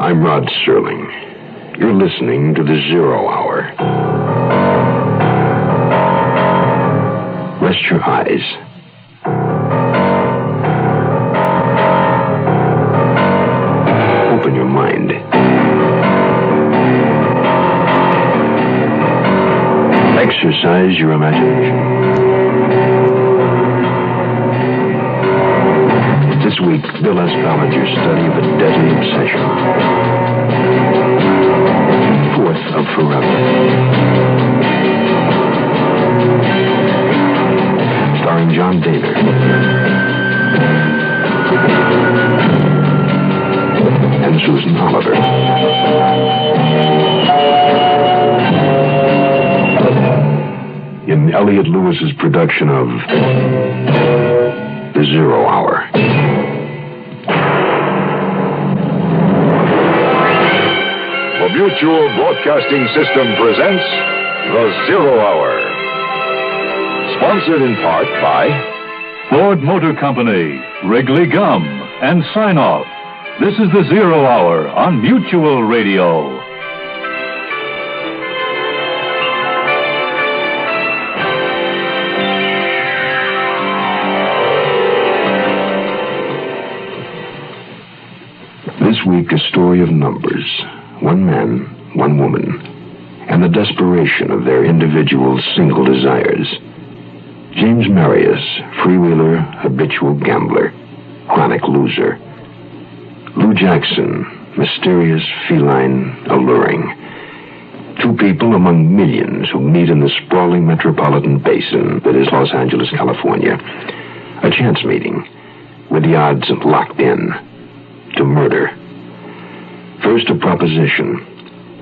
I'm Rod Serling. You're listening to the 0 Hour. Rest your eyes. Open your mind. Exercise your imagination. This week, Bill S. Ballinger's study of a deadly obsession. Fourth of Forever. Starring John Daner. And Susan Oliver. In Elliot Lewis's production of The 0 Hour. The Mutual Broadcasting System presents The 0 Hour. Sponsored in part by Ford Motor Company, Wrigley Gum, and Sign Off. This is The 0 Hour on Mutual Radio. This week, a story of numbers. One man, one woman, and the desperation of their individual single desires. James Marius, freewheeler, habitual gambler, chronic loser. Lou Jackson, mysterious, feline, alluring. Two people among millions who meet in the sprawling metropolitan basin that is Los Angeles, California. A chance meeting, with the odds locked in to murder. First, a proposition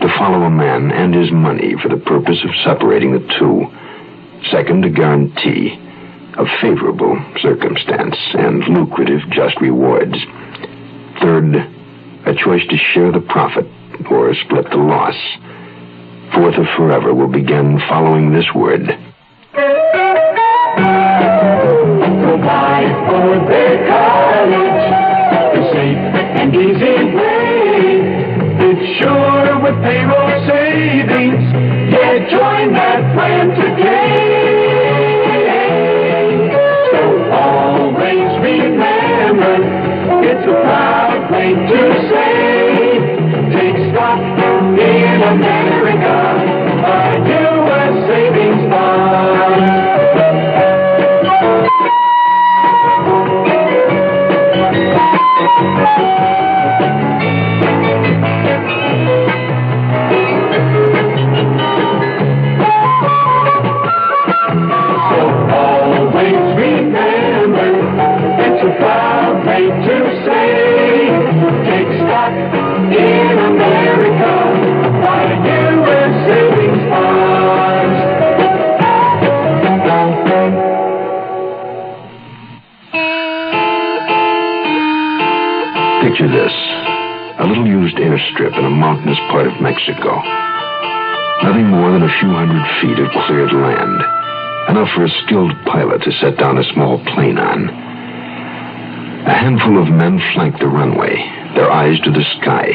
to follow a man and his money for the purpose of separating the two. Second, a guarantee of favorable circumstance and lucrative just rewards. Third, a choice to share the profit or split the loss. Fourth of Forever will begin following this word. Provide for their college the safe and easy way. It's sure with payroll savings. Yeah, join that plan today. So always remember, it's a proud thing to say. Take stock in America by U.S. savings bonds. Picture this. A little used airstrip in a mountainous part of Mexico. Nothing more than a few hundred feet of cleared land. Enough for a skilled pilot to set down a small plane on. A handful of men flank the runway, their eyes to the sky.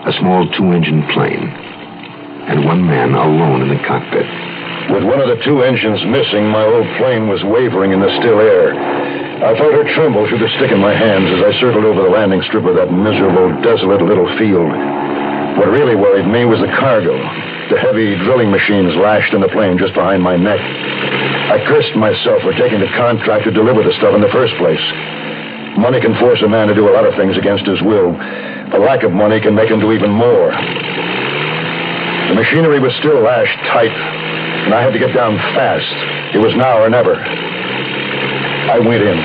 A small 2-engine plane. And one man alone in the cockpit. With one of the 2 engines missing, my old plane was wavering in the still air. I felt her tremble through the stick in my hands as I circled over the landing strip of that miserable, desolate little field. What really worried me was the cargo. The heavy drilling machines lashed in the plane just behind my neck. I cursed myself for taking the contract to deliver the stuff in the first place. Money can force a man to do a lot of things against his will. The lack of money can make him do even more. The machinery was still lashed tight, and I had to get down fast. It was now or never. I went in.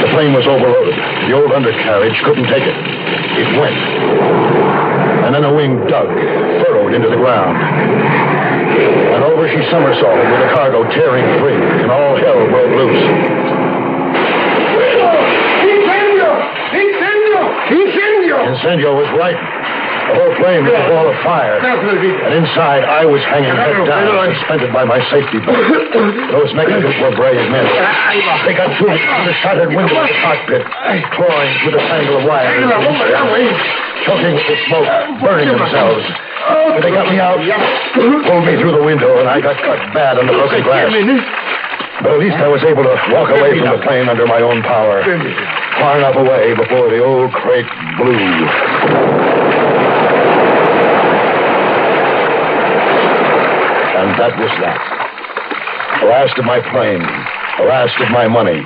The plane was overloaded. The old undercarriage couldn't take it. It went. And then the wing dug, furrowed into the ground. And over she somersaulted with the cargo tearing free, and all hell broke loose. Incendio! Incendio! Incendio was right. The whole plane was a ball of fire. And inside, I was hanging head down, suspended by my safety belt. Those mechanisms were brave men. They got through the shattered window of the cockpit, clawing through the tangle of wire, choking with the smoke, burning themselves. But they got me out, pulled me through the window, and I got cut bad on the broken glass. But at least I was able to walk away from the plane under my own power, far enough away before the old crate blew. And that was that. The last of my plane, the last of my money,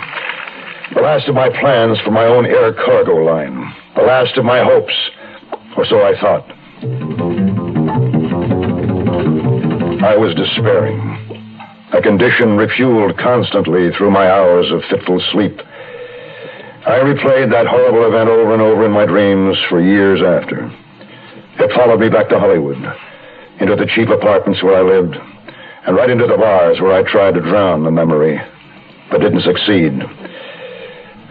the last of my plans for my own air cargo line, the last of my hopes, or so I thought. I was despairing, a condition refueled constantly through my hours of fitful sleep. I replayed that horrible event over and over in my dreams for years after. It followed me back to Hollywood, into the cheap apartments where I lived, and right into the bars where I tried to drown the memory, but didn't succeed.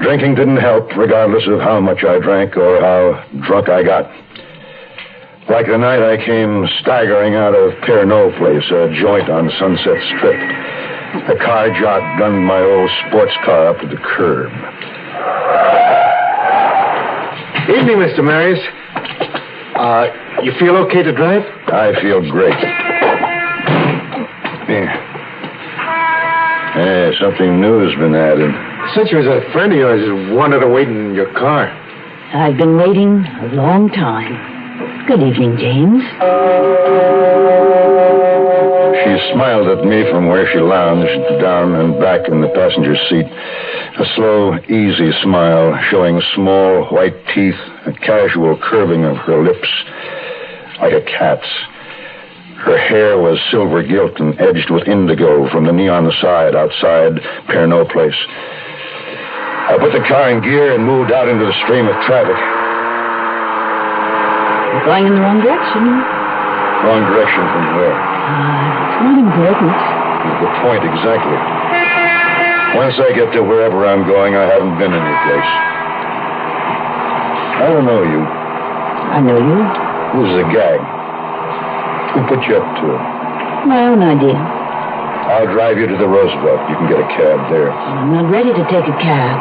Drinking didn't help, regardless of how much I drank or how drunk I got. Like the night I came staggering out of Pernod Place, a joint on Sunset Strip. The car jock gunned my old sports car up to the curb. Evening, Mr. Marius. You feel okay to drive? I feel great. Yeah, something new has been added. Such was a friend of yours who wanted to wait in your car. I've been waiting a long time. Good evening, James. She smiled at me from where she lounged down and back in the passenger seat. A slow, easy smile, showing small white teeth, a casual curving of her lips, like a cat's. Her hair was silver gilt and edged with indigo from the neon side outside Pernod Place. I put the car in gear and moved out into the stream of traffic. You're going in the wrong direction. Wrong direction from where? It's not important. The point, exactly. Once I get to wherever I'm going, I haven't been any place. I don't know you. I know you. This is a gag. Who put you up to it? My own idea. I'll drive you to the Roosevelt. You can get a cab there. I'm not ready to take a cab.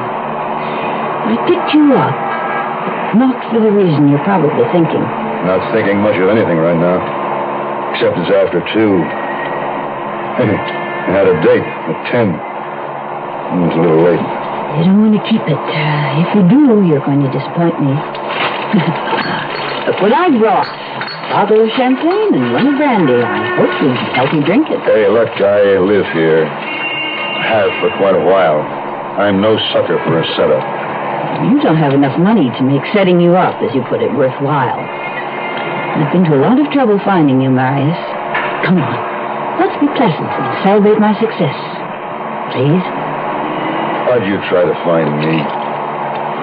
I picked you up, not for the reason you're probably thinking. Not thinking much of anything right now. Except it's after 2. I had a date at 10. It was a little late. You don't want to keep it. If you do, you're going to disappoint me. Look what I brought. A bottle of champagne and one of brandy. I hope you'll help me drink it. Hey, look, I live here. Have for quite a while. I'm no sucker for a setup. You don't have enough money to make setting you up, as you put it, worthwhile. I've been to a lot of trouble finding you, Marius. Come on. Let's be pleasant and celebrate my success. Please? Why'd you try to find me?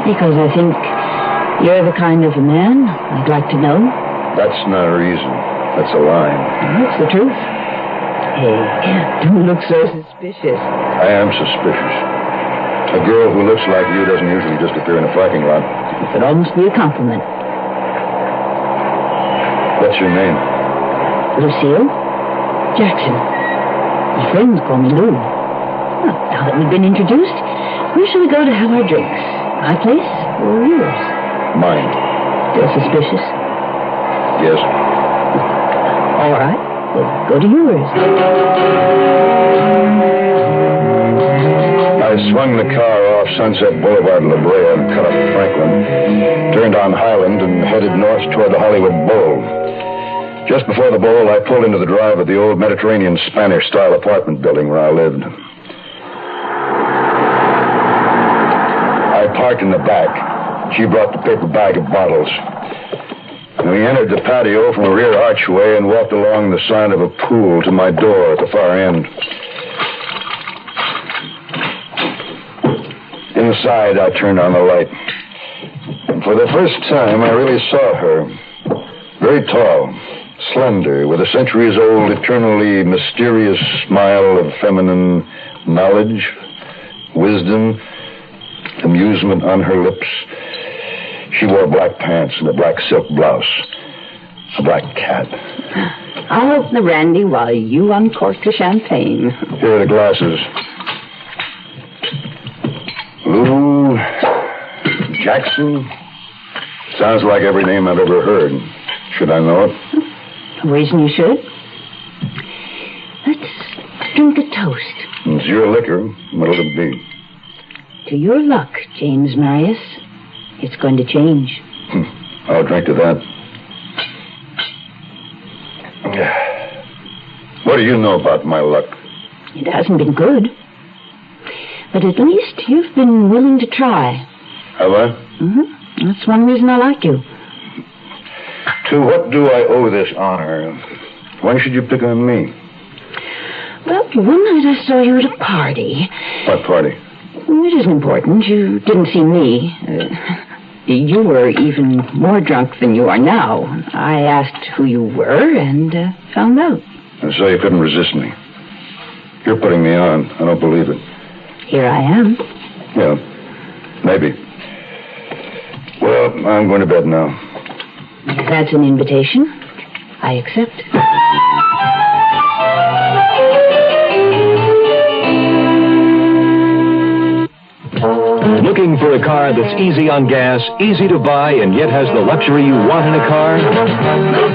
Because I think you're the kind of a man I'd like to know. That's not a reason. That's a line. That's the truth. Hey, don't look so suspicious. I am suspicious. A girl who looks like you doesn't usually just appear in a parking lot. It could almost be a compliment. What's your name? Lucille Jackson. My friends call me Lou. Well, now that we've been introduced, where shall we go to have our drinks? My place or yours? Mine. Still suspicious? Yes. All right. We'll go to yours. I swung the car off Sunset Boulevard, La Brea, and cut up Franklin, turned on Highland, and headed north toward the Hollywood Bowl. Just before the Bowl, I pulled into the drive of the old Mediterranean Spanish-style apartment building where I lived. I parked in the back. She brought the paper bag of bottles. And we entered the patio from a rear archway and walked along the side of a pool to my door at the far end. Inside, I turned on the light. And for the first time, I really saw her. Very tall, slender, with a centuries-old, eternally mysterious smile of feminine knowledge, wisdom, amusement on her lips. She wore black pants and a black silk blouse. A black cat. I'll open the brandy while you uncork the champagne. Here are the glasses. Lou Jackson. Sounds like every name I've ever heard. Should I know it? No reason you should. Let's drink a toast. It's your liquor. What'll it be? To your luck, James Marius. It's going to change. I'll drink to that. What do you know about my luck? It hasn't been good. But at least you've been willing to try. Have I? Mm-hmm. That's one reason I like you. To what do I owe this honor? Why should you pick on me? Well, one night I saw you at a party. What party? It isn't important. You didn't see me. You were even more drunk than you are now. I asked who you were and found out. And so you couldn't resist me. You're putting me on. I don't believe it. Here I am. Yeah, maybe. Well, I'm going to bed now. If that's an invitation, I accept. Looking for a car that's easy on gas, easy to buy, and yet has the luxury you want in a car? Look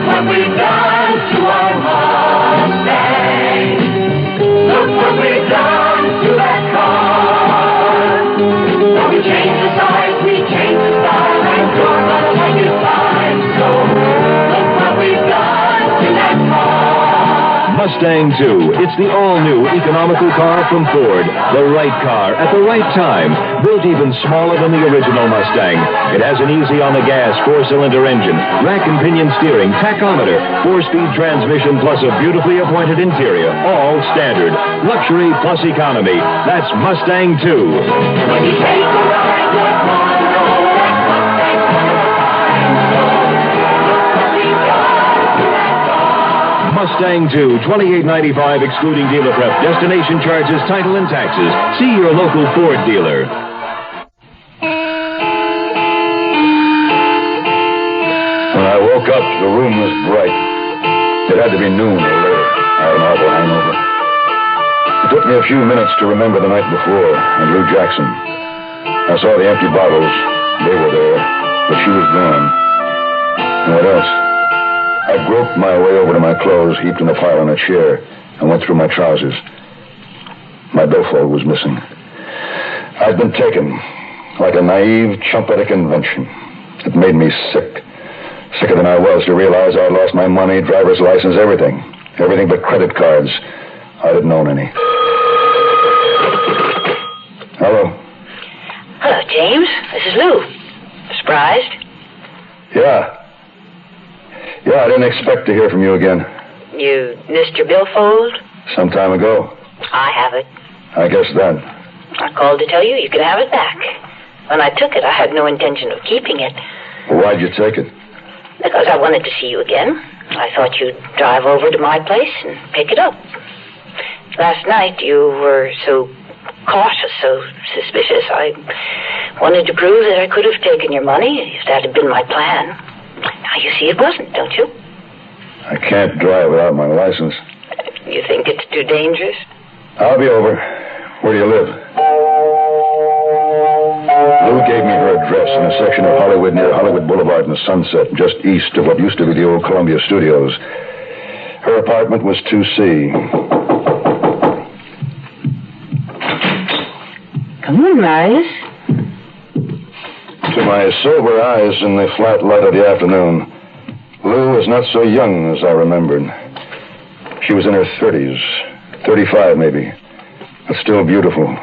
what we've done to our Mustang. Look what we've done to that car. Well, we changed the size, we changed the style, and you're gonna like it fine. So look what we've done to that car. Mustang 2. It's the all-new economical car from Ford. The right car at the right time. Built even smaller than the original Mustang. It has an easy-on-the-gas 4-cylinder engine, rack and pinion steering, tachometer, 4-speed transmission, plus a beautifully appointed interior. All standard. Luxury plus economy. That's Mustang 2. When you take a ride, you're gonna know that Mustang's gonna find. So look what we've done to that car. Mustang 2, $28.95 excluding dealer prep, destination charges, title, and taxes. See your local Ford dealer. When I woke up, the room was bright. It had to be noon or later. I had an awful hangover. It took me a few minutes to remember the night before and Lou Jackson. I saw the empty bottles. They were there, but she was gone. And what else? I groped my way over to my clothes, heaped in a pile on a chair, and went through my trousers. My billfold was missing. I'd been taken, like a naive, chumpetic invention. It made me sick. Sicker than I was to realize I'd lost my money, driver's license, everything. Everything but credit cards. I didn't own any. Hello? Hello, James. This is Lou. Surprised? Yeah, I didn't expect to hear from you again. You missed your billfold? Some time ago. I have it. I guess then. I called to tell you you could have it back. When I took it, I had no intention of keeping it. Well, why'd you take it? Because I wanted to see you again. I thought you'd drive over to my place and pick it up. Last night you were so cautious, so suspicious. I wanted to prove that I could have taken your money if that had been my plan. Now you see it wasn't, don't you? I can't drive without my license. You think it's too dangerous? I'll be over. Where do you live? Lou gave me her address in a section of Hollywood near Hollywood Boulevard and Sunset, just east of what used to be the old Columbia Studios. Her apartment was 2C. Come on, Marius. To my sober eyes in the flat light of the afternoon, Lou was not so young as I remembered. She was in her 30s, 35 maybe, but still beautiful.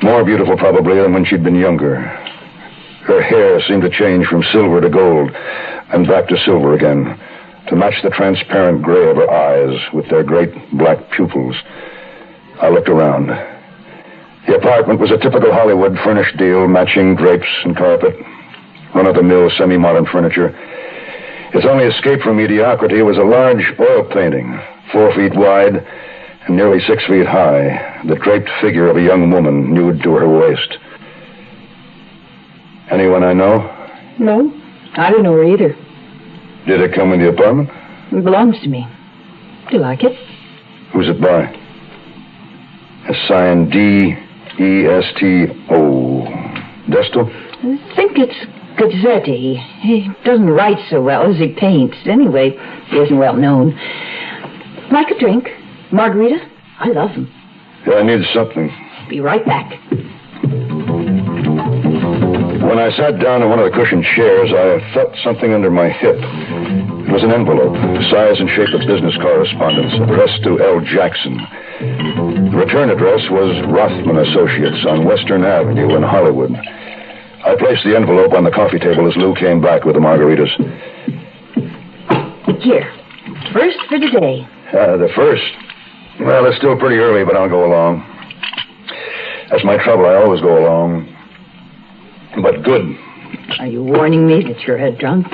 More beautiful, probably, than when she'd been younger. Her hair seemed to change from silver to gold, and back to silver again, to match the transparent gray of her eyes with their great black pupils. I looked around. The apartment was a typical Hollywood furnished deal, matching drapes and carpet, run-of-the-mill semi-modern furniture. Its only escape from mediocrity was a large oil painting, 4 feet wide and nearly 6 feet high, the draped figure of a young woman nude to her waist. Anyone I know? No, I don't know her either. Did it come with the apartment? It belongs to me. Do you like it? Who's it by? Signed D-E-S-T-O. Desto? I think it's Gazzetti. He doesn't write so well as he paints. Anyway, he isn't well known. Like a drink? Margarita? I love them. Yeah, I need something. Be right back. When I sat down in one of the cushioned chairs, I felt something under my hip. It was an envelope, size and shape of business correspondence, addressed to L. Jackson. The return address was Rothman Associates on Western Avenue in Hollywood. I placed the envelope on the coffee table as Lou came back with the margaritas. Here. First for today. The first? Well, it's still pretty early, but I'll go along. That's my trouble. I always go along. But good. Are you warning me that you're a drunk?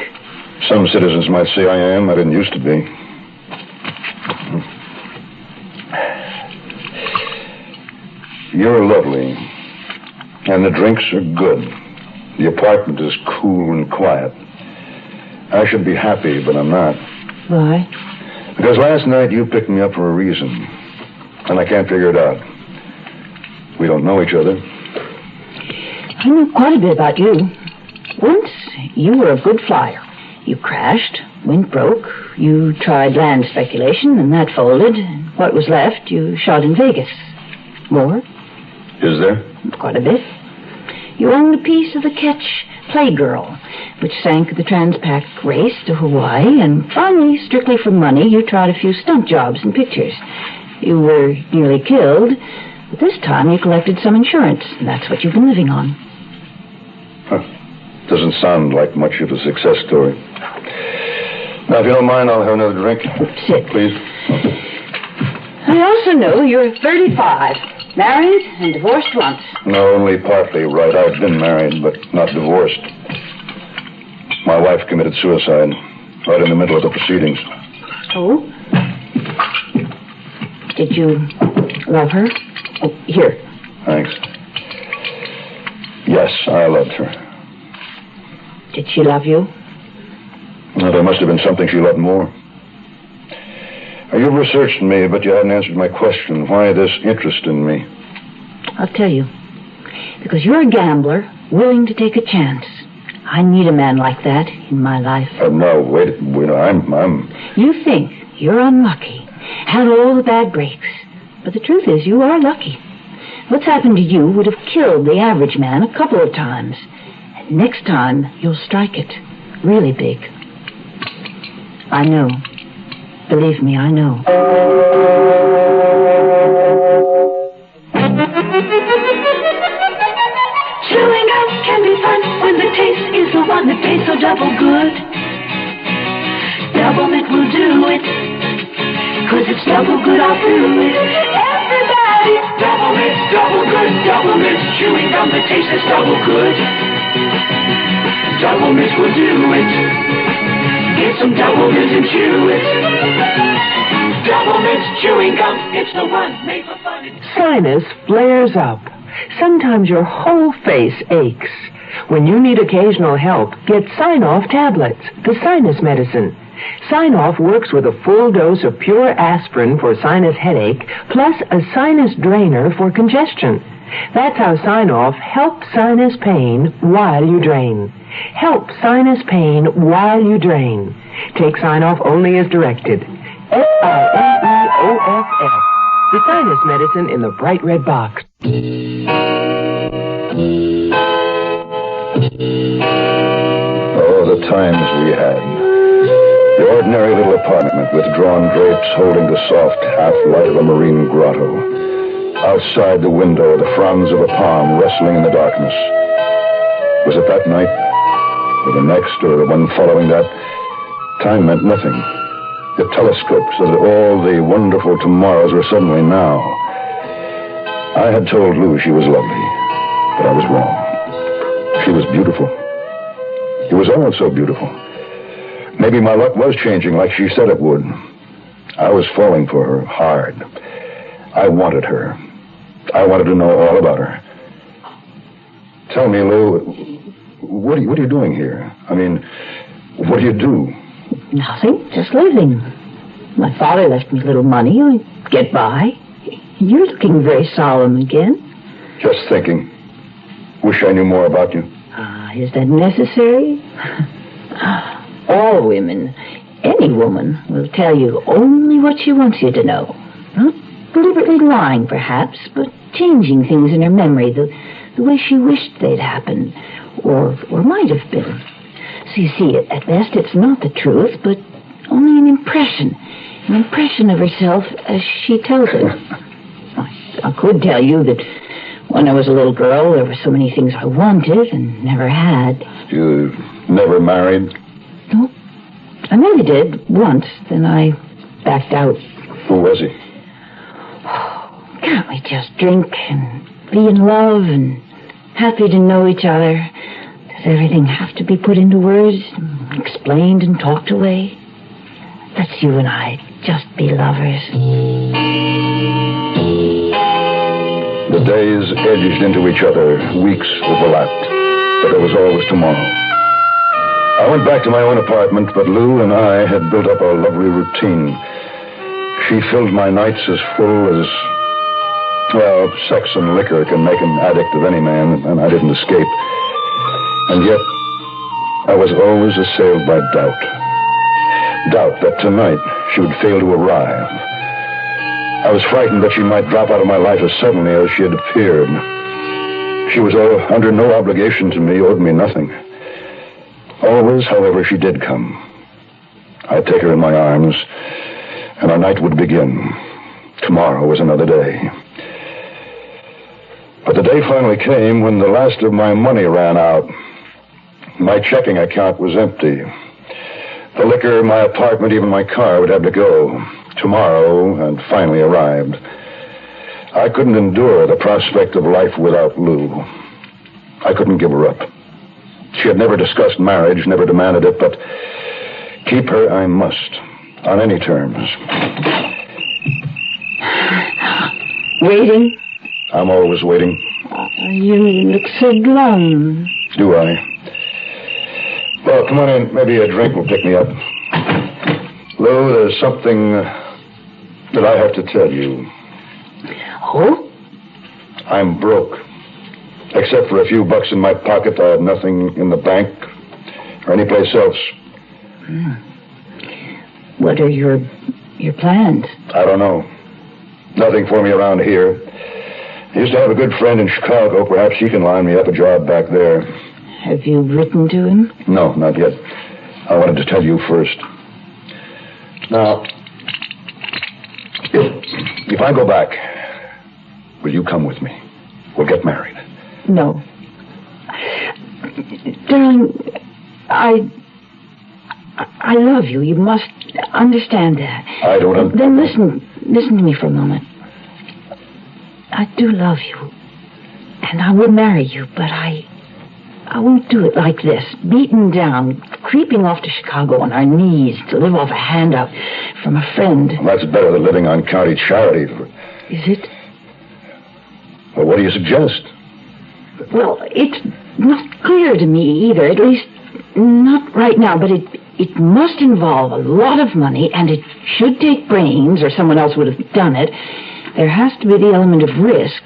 Some citizens might say I am. I didn't used to be. You're lovely. And the drinks are good. The apartment is cool and quiet. I should be happy, but I'm not. Why? Because last night you picked me up for a reason. And I can't figure it out. We don't know each other. I know quite a bit about you. Once, you were a good flyer. You crashed, went broke. You tried land speculation, and that folded. What was left, you shot in Vegas. More? Is there? Quite a bit. You owned a piece of the Ketch Playgirl, which sank the Transpac race to Hawaii, and finally, strictly for money, you tried a few stunt jobs and pictures. You were nearly killed, but this time you collected some insurance, and that's what you've been living on. Huh. Doesn't sound like much of a success story. Now, if you don't mind, I'll have another drink. Sit. Please. I also know you're 35, married and divorced once. No, only partly right. I've been married, but not divorced. My wife committed suicide right in the middle of the proceedings. Oh? Did you love her? Oh, here. Thanks. Yes, I loved her. Did she love you? Well, there must have been something she loved more. You've researched me, but you haven't answered my question. Why this interest in me? I'll tell you. Because you're a gambler, willing to take a chance. I need a man like that in my life. No, wait. I'm... You think you're unlucky, had all the bad breaks. But the truth is, you are lucky. What's happened to you would have killed the average man a couple of times. And next time, you'll strike it. Really big. I know. Believe me, I know. Chewing gum can be fun when the taste is the one that tastes so double good. Double Mint will do it, 'cause it's double good all through it. Everybody, Double Mint, double good, Double Mint. Chewing gum that tastes double good. Double Mint will do it. Get some Double Mint and chew it. Double Mint chewing gum, it's the one made for fun. Sinus flares up. Sometimes your whole face aches. When you need occasional help, get Sign-Off tablets, the sinus medicine. Sign-Off works with a full dose of pure aspirin for sinus headache, plus a sinus drainer for congestion. That's how Sign-Off helps sinus pain while you drain. Help sinus pain while you drain. Take Sign-Off only as directed. Signeoff. The sinus medicine in the bright red box. Oh, the times we had. The ordinary little apartment with drawn drapes holding the soft half-light of a marine grotto. Outside the window, the fronds of a palm rustling in the darkness. Was it that night? Or the next, or the one following that? Time meant nothing. It telescoped so that all the wonderful tomorrows were suddenly now. I had told Lou she was lovely, but I was wrong. She was beautiful. It was all so beautiful. Maybe my luck was changing like she said it would. I was falling for her hard. I wanted her. I wanted to know all about her. Tell me, Lou, what are you doing here? I mean, what do you do? Nothing, just living. My father left me a little money. I get by. You're looking very solemn again. Just thinking. Wish I knew more about you. Is that necessary? All women, any woman, will tell you only what she wants you to know. Not deliberately lying, perhaps, but changing things in her memory the way she wished they'd happened, or might have been. So you see, at best, it's not the truth, but only an impression of herself as she tells it. I could tell you that when I was a little girl, there were so many things I wanted and never had. You never married? No. I maybe did once, then I backed out. Who was he? Can't we just drink and be in love and happy to know each other? Does everything have to be put into words, explained and talked away? Let's you and I just be lovers. The days edged into each other, weeks overlapped, but there was always tomorrow. I went back to my own apartment, but Lou and I had built up our lovely routine. She filled my nights as full as, well, sex and liquor can make an addict of any man, and I didn't escape. And yet, I was always assailed by doubt. Doubt that tonight she would fail to arrive. I was frightened that she might drop out of my life as suddenly as she had appeared. She was under no obligation to me, owed me nothing. Always, however, she did come. I'd take her in my arms, and our night would begin. Tomorrow was another day. But the day finally came when the last of my money ran out. My checking account was empty. The liquor, my apartment, even my car would have to go. Tomorrow had finally arrived. I couldn't endure the prospect of life without Lou. I couldn't give her up. She had never discussed marriage, never demanded it, but keep her I must, on any terms. Waiting? I'm always waiting. You look so glum. Do I? Well, come on in. Maybe a drink will pick me up. Lou, there's something that I have to tell you. Oh? I'm broke. Except for a few bucks in my pocket, I have nothing in the bank or anyplace else. What are your plans? I don't know. Nothing for me around here. I used to have a good friend in Chicago. Perhaps he can line me up a job back there. Have you written to him? No, not yet. I wanted to tell you first. Now, if I go back, will you come with me? We'll get married. No. Darling, I love you. You must understand that. I don't understand. Then listen to me for a moment. I do love you, and I will marry you, but I won't do it like this, beaten down, creeping off to Chicago on our knees to live off a handout from a friend. Well, that's better than living on county charity. Is it? Well, what do you suggest? Well, it's not clear to me either, at least not right now, but it must involve a lot of money, and it should take brains, or someone else would have done it. There has to be the element of risk.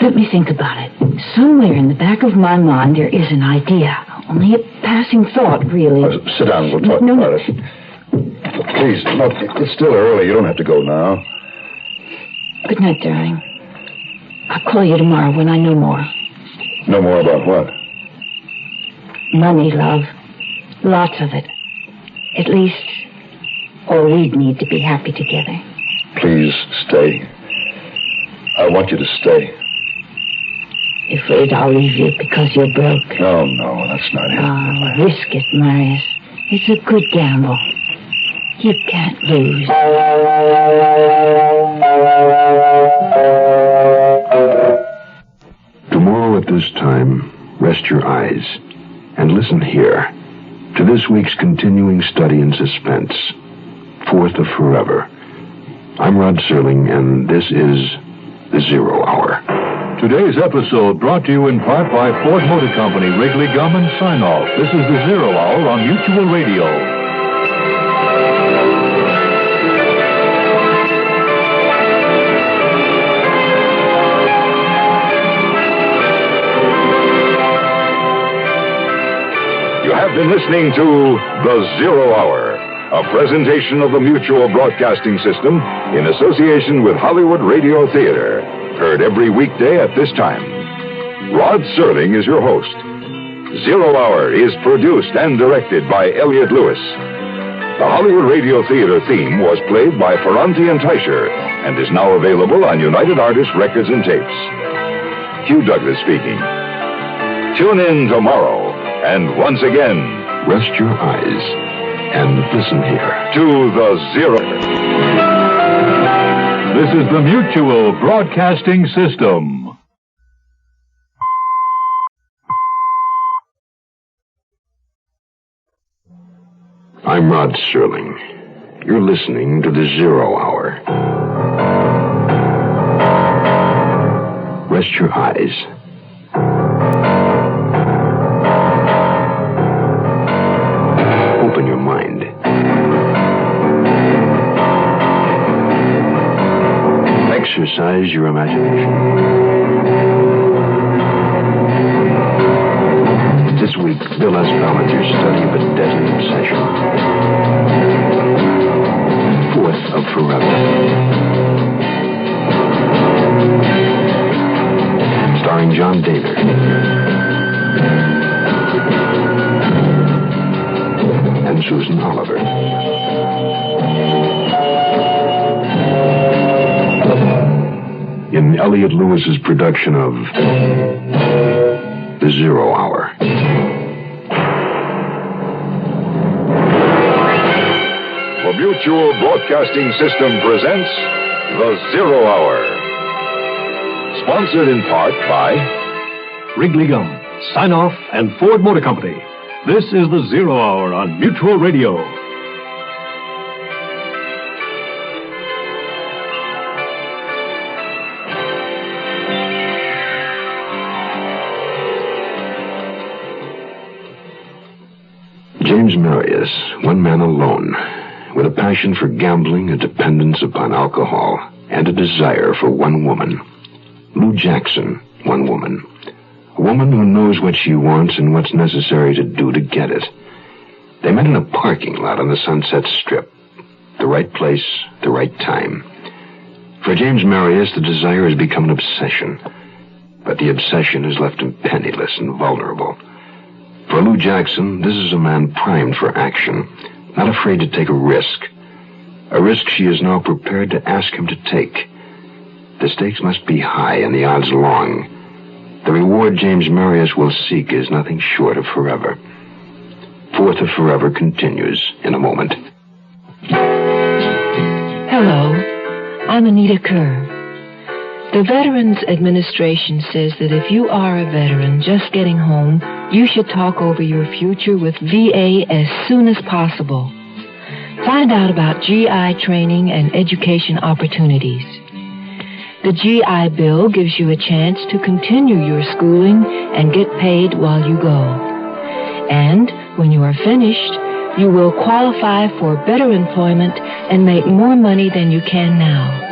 Let me think about it. Somewhere in the back of my mind there is an idea. Only a passing thought, really. Sit down. We'll talk about it. Please, no, it's still early. You don't have to go now. Good night, darling. I'll call you tomorrow when I know more. Know more about what? Money, love. Lots of it. At least all we'd need to be happy together. Please stay. I want you to stay. You're afraid I'll leave you because you're broke? No, that's not it. Oh, risk it, Marius. It's a good gamble. You can't lose. Tomorrow at this time, rest your eyes and listen here to this week's continuing study in suspense, Fourth of Forever. I'm Rod Serling, and this is The Zero Hour. Today's episode brought to you in part by Ford Motor Company, Wrigley Gum, and Sign Off. This is the Zero Hour on Mutual Radio. You have been listening to The Zero Hour, a presentation of the Mutual Broadcasting System in association with Hollywood Radio Theater. Heard every weekday at this time. Rod Serling is your host. Zero Hour is produced and directed by Elliott Lewis. The Hollywood Radio Theater theme was played by Ferranti and Teicher and is now available on United Artists Records and Tapes. Hugh Douglas speaking. Tune in tomorrow, and once again, Rest your eyes and listen here to The Zero. This is the Mutual Broadcasting System. I'm Rod Serling. You're listening to the Zero Hour. Rest your eyes. Open your mind. Exercise your imagination. This week, Bill S. Ballinger's study of a deadly obsession. Fourth of Forever. Starring John Daner. And Susan Oliver. In Elliott Lewis's production of The Zero Hour. The Mutual Broadcasting System presents The Zero Hour. Sponsored in part by Wrigley Gum, Sign Off, and Ford Motor Company. This is the Zero Hour on Mutual Radio. James Marius, one man alone, with a passion for gambling, a dependence upon alcohol, and a desire for one woman. Lou Jackson, one woman. A woman who knows what she wants and what's necessary to do to get it. They met in a parking lot on the Sunset Strip. The right place, the right time. For James Marius, the desire has become an obsession. But the obsession has left him penniless and vulnerable. For Lou Jackson, this is a man primed for action, not afraid to take a risk. A risk she is now prepared to ask him to take. The stakes must be high and the odds long. The reward James Marius will seek is nothing short of forever. Fourth of Forever continues in a moment. Hello, I'm Anita Kerr. The Veterans Administration says that if you are a veteran just getting home, you should talk over your future with VA as soon as possible. Find out about GI training and education opportunities. The GI Bill gives you a chance to continue your schooling and get paid while you go. And when you are finished, you will qualify for better employment and make more money than you can now.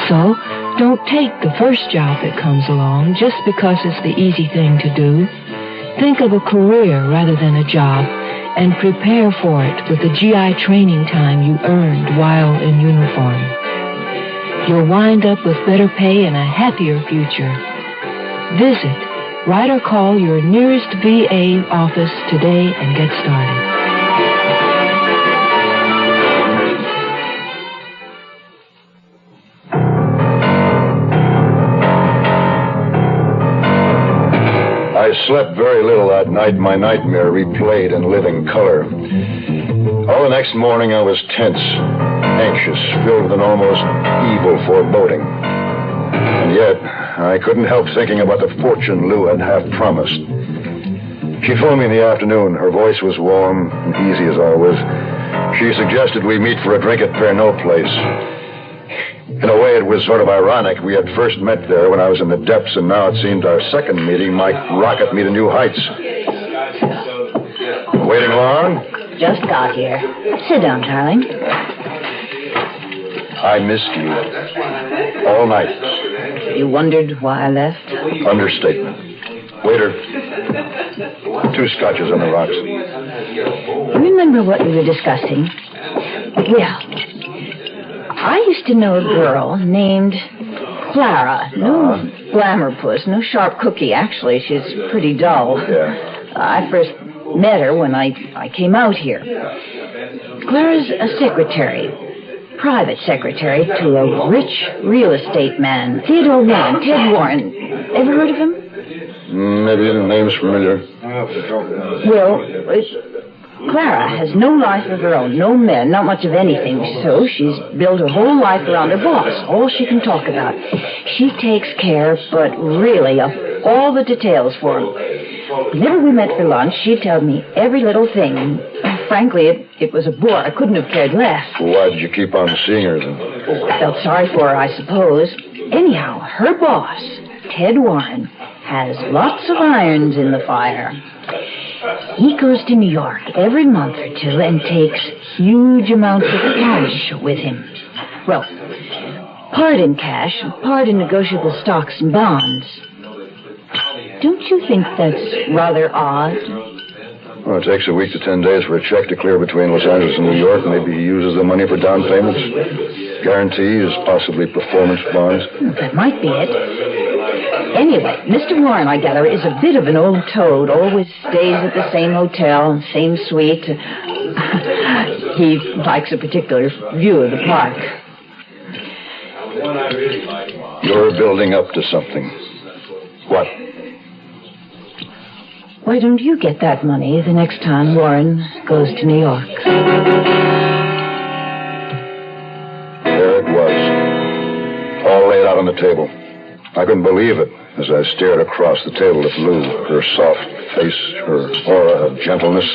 So, don't take the first job that comes along just because it's the easy thing to do. Think of a career rather than a job and prepare for it with the GI training time you earned while in uniform. You'll wind up with better pay and a happier future. Visit, write or call your nearest VA office today and get started. I slept very little that night. My nightmare replayed in living color. All the next morning I was tense, anxious, filled with an almost evil foreboding. And yet, I couldn't help thinking about the fortune Lou had half promised. She phoned me in the afternoon. Her voice was warm and easy as always. She suggested we meet for a drink at Pernod Place. In a way, it was sort of ironic. We had first met there when I was in the depths, and now it seemed our second meeting might rocket me to new heights. Waiting long? Just got here. Sit down, darling. I missed you. All night. You wondered why I left? Understatement. Waiter. 2 scotches on the rocks. Remember what we were discussing? Yeah. I used to know a girl named Clara. No glamour puss, no sharp cookie. Actually, she's pretty dull. Yeah. I first met her when I came out here. Clara's a secretary. Private secretary to a rich real estate man. Ted Warren. Ever heard of him? Maybe the name's familiar. Well, Clara has no life of her own, no men, not much of anything. So she's built her whole life around her boss, all she can talk about. She takes care, but really, of all the details for him. Whenever we met for lunch, she'd tell me every little thing. Frankly, it was a bore. I couldn't have cared less. Why did you keep on seeing her then? Oh, I felt sorry for her, I suppose. Anyhow, her boss, Ted Warren, has lots of irons in the fire. He goes to New York every month or two and takes huge amounts of cash with him. Well, part in cash, part in negotiable stocks and bonds. Don't you think that's rather odd? Well, it takes a week to 10 days for a check to clear between Los Angeles and New York. Maybe he uses the money for down payments. Guarantees, possibly performance bonds. That might be it. Anyway, Mr. Warren, I gather, is a bit of an old toad. Always stays at the same hotel, same suite. He likes a particular view of the park. You're building up to something. What? Why don't you get that money the next time Warren goes to New York? There it was. All laid out on the table. I couldn't believe it as I stared across the table at Lou, her soft face, her aura of gentleness.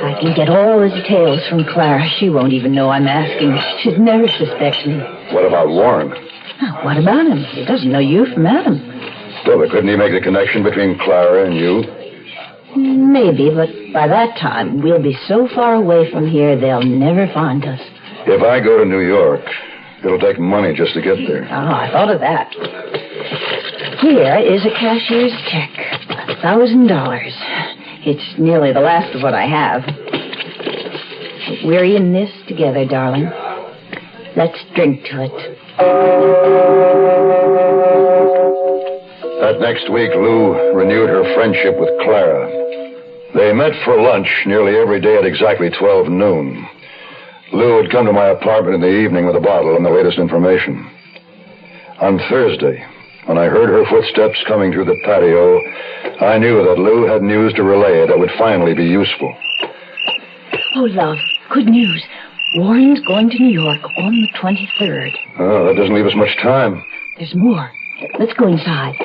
I can get all the details from Clara. She won't even know I'm asking. She'd never suspect me. What about Warren? Oh, what about him? He doesn't know you from Adam. Well, but couldn't he make the connection between Clara and you? Maybe, but by that time, we'll be so far away from here, they'll never find us. If I go to New York, it'll take money just to get there. Oh, I thought of that. Here is a cashier's check. $1,000. It's nearly the last of what I have. We're in this together, darling. Let's drink to it. That next week, Lou renewed her friendship with Clara. They met for lunch nearly every day at exactly 12 noon. Lou would come to my apartment in the evening with a bottle and the latest information. On Thursday, when I heard her footsteps coming through the patio, I knew that Lou had news to relay that would finally be useful. Oh, love, good news. Warren's going to New York on the 23rd. Oh, that doesn't leave us much time. There's more. Let's go inside.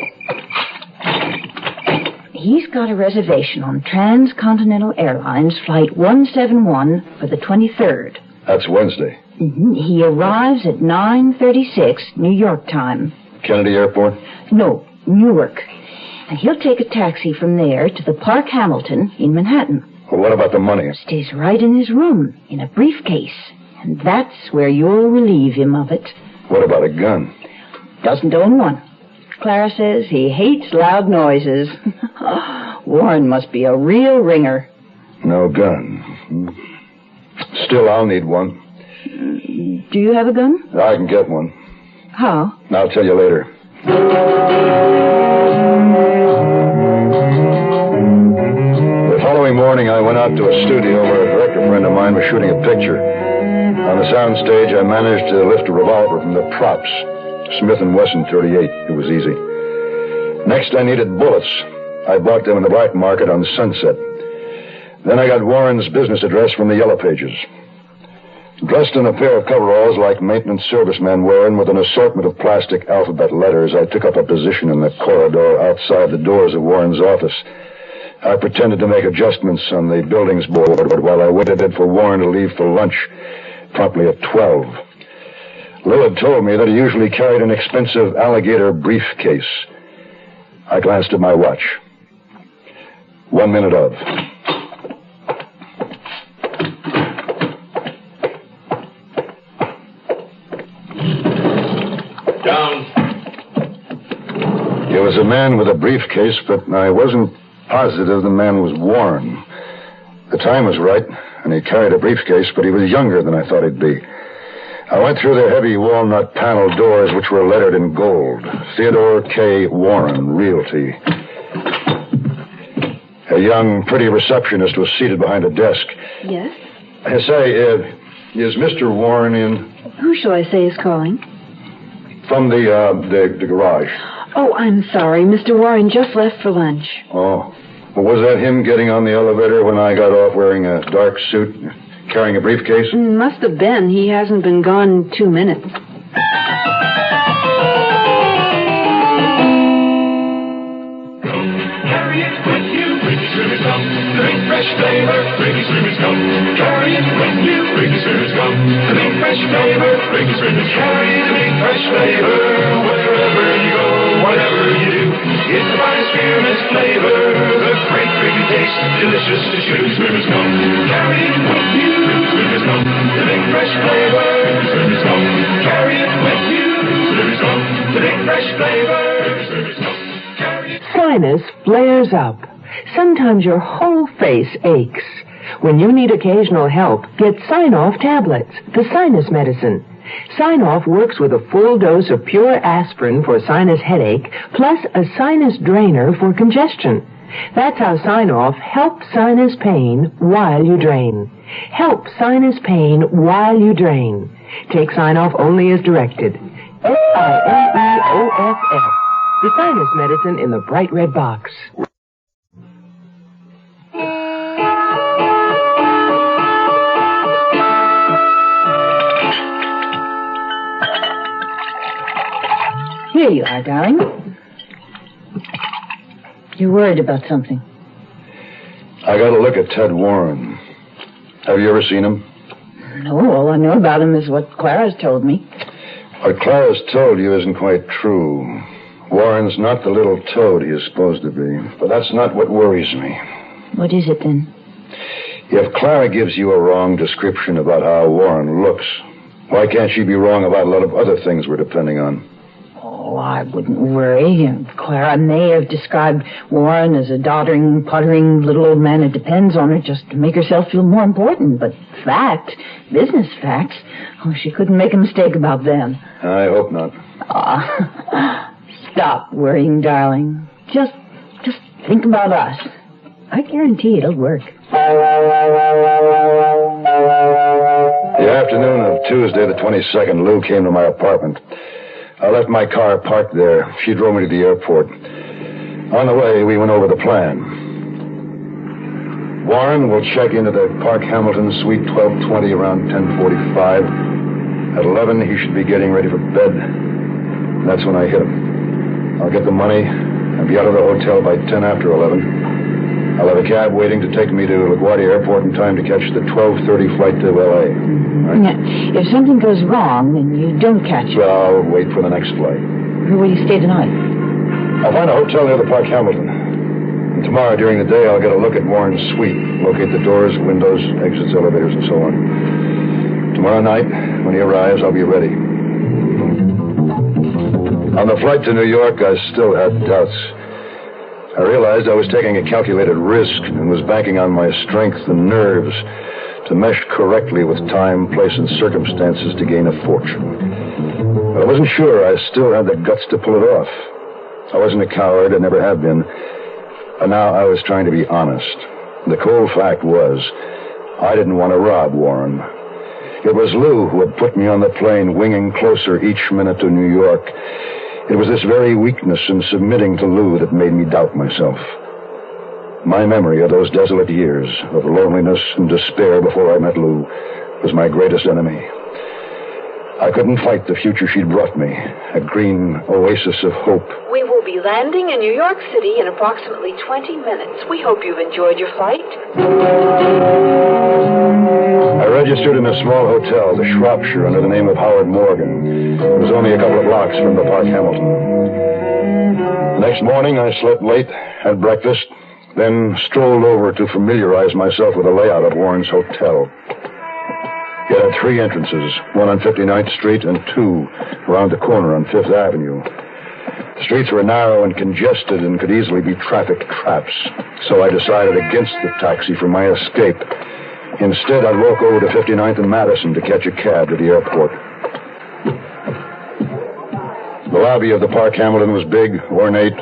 He's got a reservation on Transcontinental Airlines Flight 171 for the 23rd. That's Wednesday. Mm-hmm. He arrives at 9:36 New York time. Kennedy Airport? No, Newark. And he'll take a taxi from there to the Park Hamilton in Manhattan. Well, what about the money? Stays right in his room, in a briefcase. And that's where you'll relieve him of it. What about a gun? Doesn't own one. Clara says he hates loud noises. Warren must be a real ringer. No gun. Still, I'll need one. Do you have a gun? I can get one. How? I'll tell you later. The following morning, I went out to a studio where a director friend of mine was shooting a picture. On the sound stage, I managed to lift a revolver from the props. Smith & Wesson 38. It was easy. Next, I needed bullets. I bought them in the black market on Sunset. Then I got Warren's business address from the Yellow Pages. Dressed in a pair of coveralls like maintenance servicemen wear, and with an assortment of plastic alphabet letters, I took up a position in the corridor outside the doors of Warren's office. I pretended to make adjustments on the buildings board while I waited for Warren to leave for lunch, promptly at 12. Lou had told me that he usually carried an expensive alligator briefcase. I glanced at my watch. 1 minute of. Down. It was a man with a briefcase, but I wasn't positive the man was Warren. The time was right, and he carried a briefcase, but he was younger than I thought he'd be. I went through the heavy walnut panel doors, which were lettered in gold. Theodore K. Warren, Realty. A young, pretty receptionist was seated behind a desk. Yes? Say, is Mr. Warren in? Who shall I say is calling? From the garage. Oh, I'm sorry. Mr. Warren just left for lunch. Oh. Well, was that him getting on the elevator when I got off wearing a dark suit, carrying a briefcase? Must have been. He hasn't been gone 2 minutes. Carry it with you, bring the swimmers come. The big fresh flavor, bring the swimmers come. Carry it with you, bring the swimmers come. The big fresh flavor, bring the swimmers. Carry the big fresh flavor wherever you go, whatever you do. It's the finest spearmint flavor, the great big taste, delicious to chew. Swimmers come. Carry it with you, swimmers come. The big fresh flavor, swimmers come. Carry it with you, swimmers come. The big fresh flavor, swimmers come. Sinus flares up. Sometimes your whole face aches. When you need occasional help, get Sign-Off tablets, the sinus medicine. Sign-Off works with a full dose of pure aspirin for sinus headache, plus a sinus drainer for congestion. That's how Sign-Off helps sinus pain while you drain. Help sinus pain while you drain. Take Sign-Off only as directed. SINEOFF. The sinus medicine in the bright red box. Here you are, darling. You're worried about something. I got to look at Ted Warren. Have you ever seen him? No, all I know about him is what Clara's told me. What Clara's told you isn't quite true. Warren's not the little toad he is supposed to be. But that's not what worries me. What is it, then? If Clara gives you a wrong description about how Warren looks, why can't she be wrong about a lot of other things we're depending on? Oh, I wouldn't worry. Clara may have described Warren as a doddering, puttering little old man that depends on her just to make herself feel more important. But business facts, she couldn't make a mistake about them. I hope not. Stop worrying, darling. Just think about us. I guarantee it'll work. The afternoon of Tuesday, the 22nd, Lou came to my apartment. I left my car parked there. She drove me to the airport. On the way, we went over the plan. Warren will check into the Park Hamilton Suite 1220 around 10:45. At 11, he should be getting ready for bed. And that's when I hit him. I'll get the money and be out of the hotel by 10 after 11. I'll have a cab waiting to take me to LaGuardia Airport in time to catch the 12:30 flight to L.A. Right? Now, if something goes wrong, then you don't catch it. Well, I'll wait for the next flight. Where will you stay tonight? I'll find a hotel near the Park Hamilton. And tomorrow during the day, I'll get a look at Warren's suite, locate the doors, windows, exits, elevators, and so on. Tomorrow night, when he arrives, I'll be ready. On the flight to New York, I still had doubts. I realized I was taking a calculated risk and was banking on my strength and nerves to mesh correctly with time, place, and circumstances to gain a fortune. But I wasn't sure I still had the guts to pull it off. I wasn't a coward, I never have been. And now I was trying to be honest. The cold fact was, I didn't want to rob Warren. It was Lou who had put me on the plane, winging closer each minute to New York. It was this very weakness in submitting to Lou that made me doubt myself. My memory of those desolate years of loneliness and despair before I met Lou was my greatest enemy. I couldn't fight the future she'd brought me, a green oasis of hope. We will be landing in New York City in approximately 20 minutes. We hope you've enjoyed your flight. I registered in a small hotel, the Shropshire, under the name of Howard Morgan. It was only a couple of blocks from the Park Hamilton. The next morning, I slept late, had breakfast, then strolled over to familiarize myself with the layout of Warren's hotel. It had 3 entrances, one on 59th Street and 2 around the corner on 5th Avenue. The streets were narrow and congested and could easily be traffic traps, so I decided against the taxi for my escape. Instead, I'd walk over to 59th and Madison to catch a cab to the airport. The lobby of the Park Hamilton was big, ornate,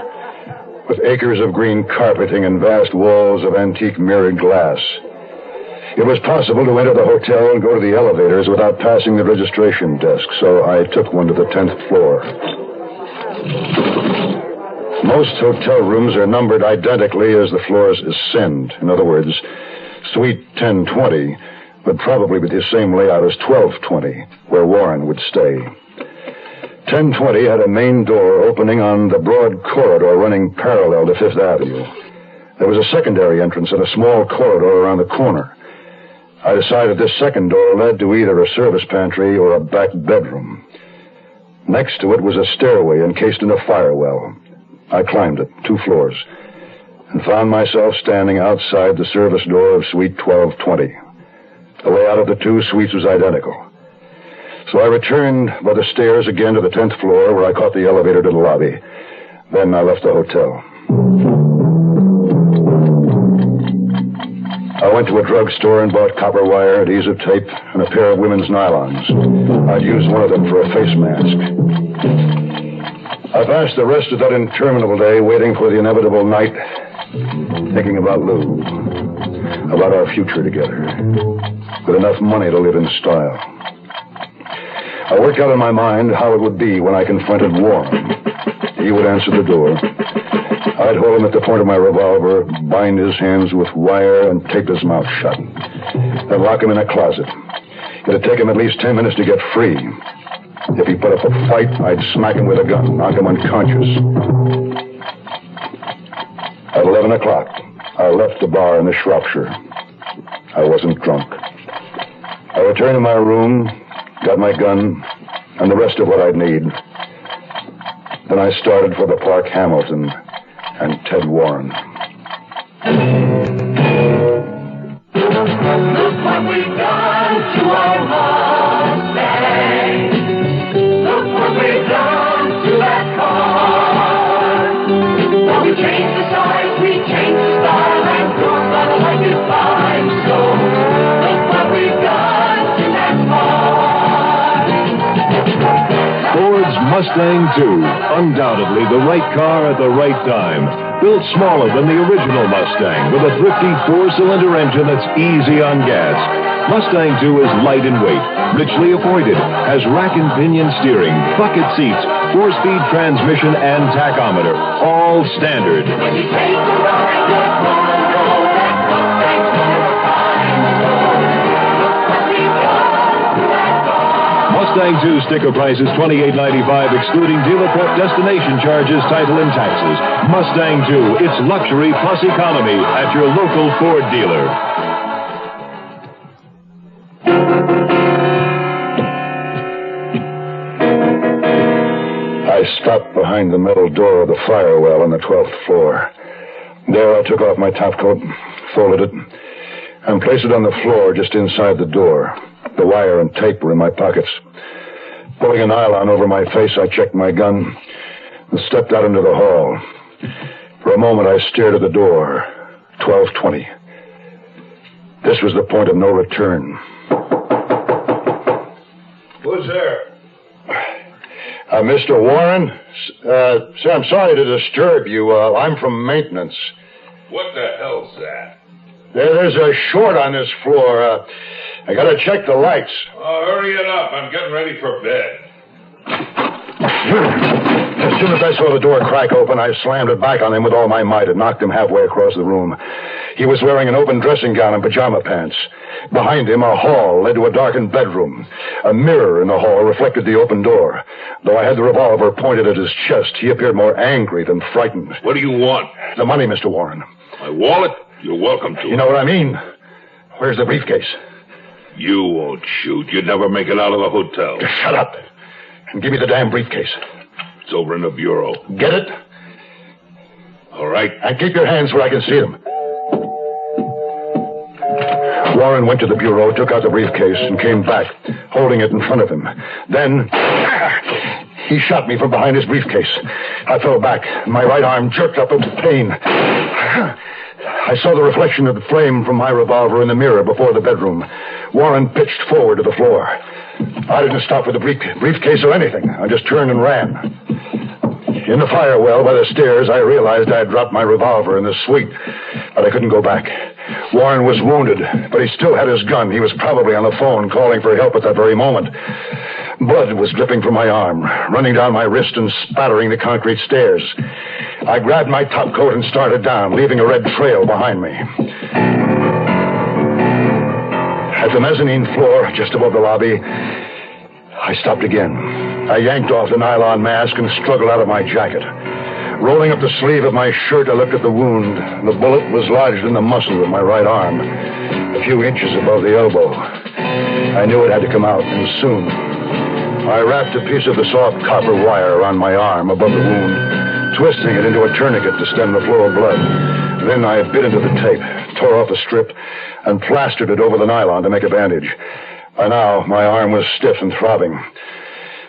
with acres of green carpeting and vast walls of antique mirrored glass. It was possible to enter the hotel and go to the elevators without passing the registration desk, so I took one to the 10th floor. Most hotel rooms are numbered identically as the floors ascend. In other words, Suite 1020 would probably be the same layout as 1220, where Warren would stay. 1020 had a main door opening on the broad corridor running parallel to 5th Avenue. There was a secondary entrance and a small corridor around the corner. I decided this second door led to either a service pantry or a back bedroom. Next to it was a stairway encased in a firewell. I climbed it, 2 floors, and found myself standing outside the service door of Suite 1220. The layout of the 2 suites was identical. So I returned by the stairs again to the 10th floor, where I caught the elevator to the lobby. Then I left the hotel. I went to a drugstore and bought copper wire, adhesive tape, and a pair of women's nylons. I'd use one of them for a face mask. I passed the rest of that interminable day waiting for the inevitable night, thinking about Lou, about our future together, with enough money to live in style. I worked out in my mind how it would be when I confronted Warren. He would answer the door. I'd hold him at the point of my revolver, bind his hands with wire, and tape his mouth shut. Then lock him in a closet. It'd take him at least 10 minutes to get free. If he put up a fight, I'd smack him with a gun, knock him unconscious. At 11 o'clock, I left the bar in the Shropshire. I wasn't drunk. I returned to my room, got my gun, and the rest of what I'd need. Then I started for the Park Hamilton and Ted Warren. Look what we've done to our Mustang. Look what we've done to that car. Well, we changed the size, we changed the style, and you're gonna like it fine. So, look what we've done to that car. Ford's Mustang II, undoubtedly the right car at the right time. Built smaller than the original Mustang, with a thrifty 4-cylinder engine that's easy on gas. Mustang II is light in weight, richly appointed, has rack and pinion steering, bucket seats, 4-speed transmission, and tachometer, all standard. When you take the ride, you're gonna know that Mustang's gonna find. So, look what we've done to that car. Mustang II sticker price is $28.95, excluding dealer prep destination charges, title, and taxes. Mustang II, it's luxury plus economy at your local Ford dealer. I stopped behind the metal door of the firewell on the 12th floor. There I took off my topcoat, folded it, and placed it on the floor just inside the door. The wire and tape were in my pockets. Pulling a nylon over my face, I checked my gun and stepped out into the hall. For a moment, I stared at the door. 1220. This was the point of no return. Who's there? Mr. Warren? Sir, I'm sorry to disturb you. I'm from maintenance. What the hell's that? There's a short on this floor. I gotta check the lights. Oh, hurry it up. I'm getting ready for bed. As soon as I saw the door crack open, I slammed it back on him with all my might and knocked him halfway across the room. He was wearing an open dressing gown and pajama pants. Behind him, a hall led to a darkened bedroom. A mirror in the hall reflected the open door. Though I had the revolver pointed at his chest, he appeared more angry than frightened. What do you want? The money, Mr. Warren. My wallet? You're welcome to. You know what I mean? Where's the briefcase? You won't shoot. You'd never make it out of the hotel. Just shut up and give me the damn briefcase. It's over in the bureau. Get it? All right. And keep your hands where I can see them. Warren went to the bureau, took out the briefcase, and came back, holding it in front of him. Then he shot me from behind his briefcase. I fell back. My right arm jerked up with pain. I saw the reflection of the flame from my revolver in the mirror before the bedroom. Warren pitched forward to the floor. I didn't stop with the briefcase or anything. I just turned and ran. In the fire well by the stairs, I realized I had dropped my revolver in the suite, but I couldn't go back. Warren was wounded, but he still had his gun. He was probably on the phone calling for help at that very moment. Blood was dripping from my arm, running down my wrist and spattering the concrete stairs. I grabbed my topcoat and started down, leaving a red trail behind me. At the mezzanine floor, just above the lobby, I stopped again. I yanked off the nylon mask and struggled out of my jacket. Rolling up the sleeve of my shirt, I looked at the wound. The bullet was lodged in the muscle of my right arm, a few inches above the elbow. I knew it had to come out, and soon. I wrapped a piece of the soft copper wire around my arm above the wound, twisting it into a tourniquet to stem the flow of blood. Then I bit into the tape, tore off a strip, and plastered it over the nylon to make a bandage. By now, my arm was stiff and throbbing.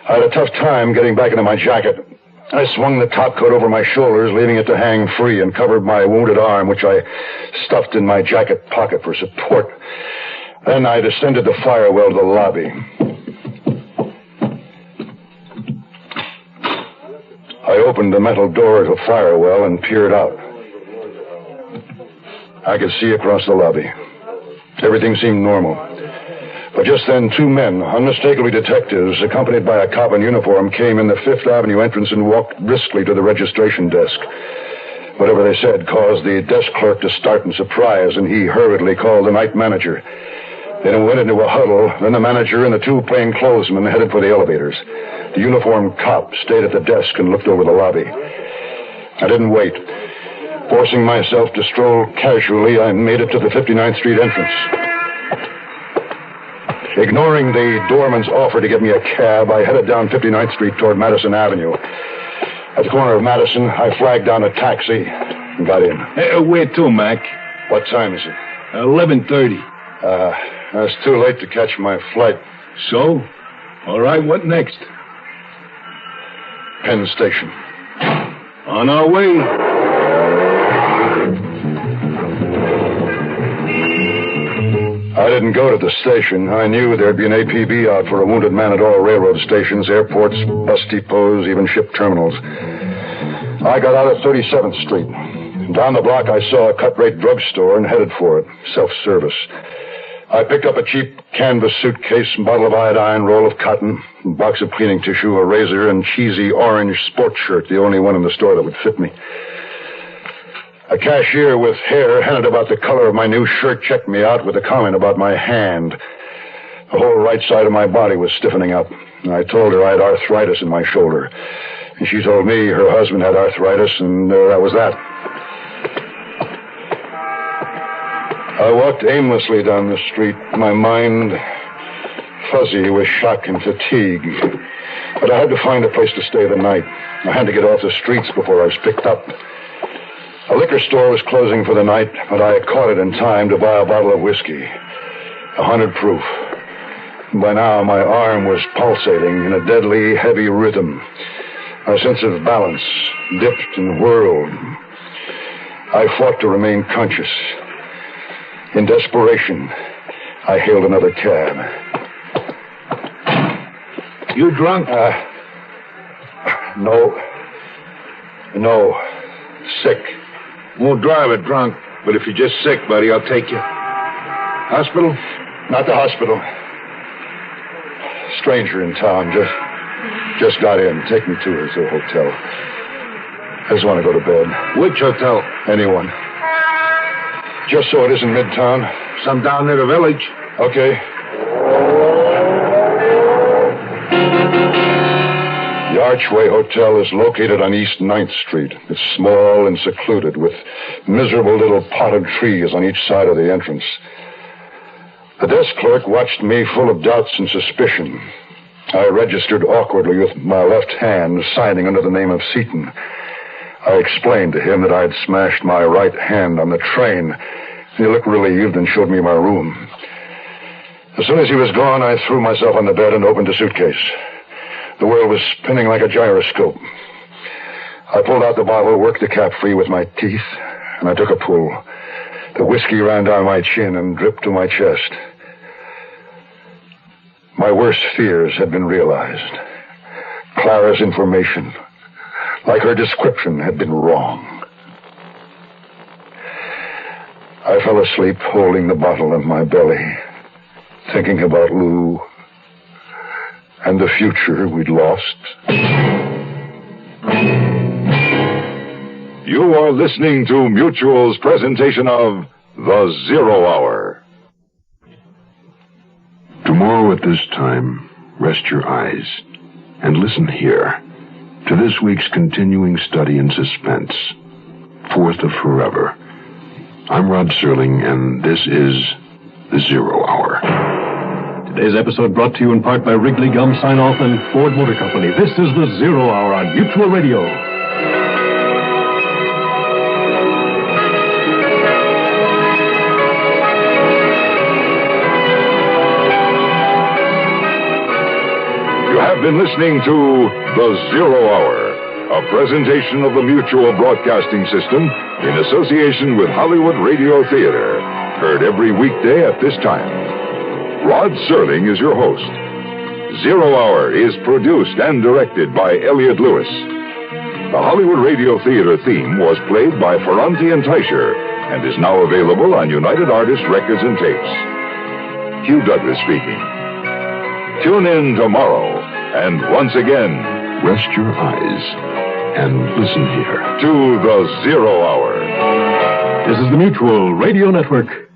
I had a tough time getting back into my jacket. I swung the topcoat over my shoulders, leaving it to hang free, and covered my wounded arm, which I stuffed in my jacket pocket for support. Then I descended the fire well to the lobby. I opened the metal door to the fire well and peered out. I could see across the lobby. Everything seemed normal. But just then, two men, unmistakably detectives, accompanied by a cop in uniform, came in the Fifth Avenue entrance and walked briskly to the registration desk. Whatever they said caused the desk clerk to start in surprise, and he hurriedly called the night manager. Then went into a huddle. Then the manager and the two plainclothesmen headed for the elevators. The uniformed cop stayed at the desk and looked over the lobby. I didn't wait. Forcing myself to stroll casually, I made it to the 59th Street entrance. Ignoring the doorman's offer to get me a cab, I headed down 59th Street toward Madison Avenue. At the corner of Madison, I flagged down a taxi and got in. Where to, Mac? What time is it? 11:30. It's too late to catch my flight. So? All right, what next? Penn Station. On our way. I didn't go to the station. I knew there'd be an APB out for a wounded man at all railroad stations, airports, bus depots, even ship terminals. I got out at 37th Street. Down the block, I saw a cut-rate drugstore and headed for it, self-service. I picked up a cheap canvas suitcase, bottle of iodine, roll of cotton, a box of cleaning tissue, a razor, and cheesy orange sports shirt, the only one in the store that would fit me. A cashier with hair hinted about the color of my new shirt checked me out with a comment about my hand. The whole right side of my body was stiffening up. I told her I had arthritis in my shoulder. And she told me her husband had arthritis, and that was that. I walked aimlessly down the street, my mind fuzzy with shock and fatigue. But I had to find a place to stay the night. I had to get off the streets before I was picked up. A liquor store was closing for the night, but I caught it in time to buy a bottle of whiskey, 100 proof. By now, my arm was pulsating in a deadly, heavy rhythm. My sense of balance dipped and whirled. I fought to remain conscious. In desperation, I hailed another cab. You drunk? No. Sick. Won't drive it drunk, but if you're just sick, buddy, I'll take you. Hospital? Not the hospital. Stranger in town. Just got in. Take me to his hotel. I just want to go to bed. Which hotel? Anyone. Just so it isn't Midtown. Some down near the village. Okay. The Archway Hotel is located on East 9th Street. It's small and secluded, with miserable little potted trees on each side of the entrance. The desk clerk watched me full of doubts and suspicion. I registered awkwardly with my left hand, signing under the name of Seaton. I explained to him that I had smashed my right hand on the train. He looked relieved and showed me my room. As soon as he was gone, I threw myself on the bed and opened a suitcase. The world was spinning like a gyroscope. I pulled out the bottle, worked the cap free with my teeth, and I took a pull. The whiskey ran down my chin and dripped to my chest. My worst fears had been realized. Clara's information, like her description, had been wrong. I fell asleep holding the bottle in my belly, thinking about Lou and the future we'd lost. You are listening to Mutual's presentation of The Zero Hour. Tomorrow at this time, rest your eyes and listen here to this week's continuing study in suspense, Fourth of Forever. I'm Rod Serling, and this is The Zero Hour. Today's episode brought to you in part by Wrigley Gum Sign-Off and Ford Motor Company. This is The Zero Hour on Mutual Radio. You have been listening to The Zero Hour, a presentation of the Mutual Broadcasting System in association with Hollywood Radio Theater, heard every weekday at this time. Rod Serling is your host. Zero Hour is produced and directed by Elliott Lewis. The Hollywood Radio Theater theme was played by Ferranti and Teicher and is now available on United Artists Records and Tapes. Hugh Douglas speaking. Tune in tomorrow, and once again, rest your eyes and listen here to The Zero Hour. This is the Mutual Radio Network.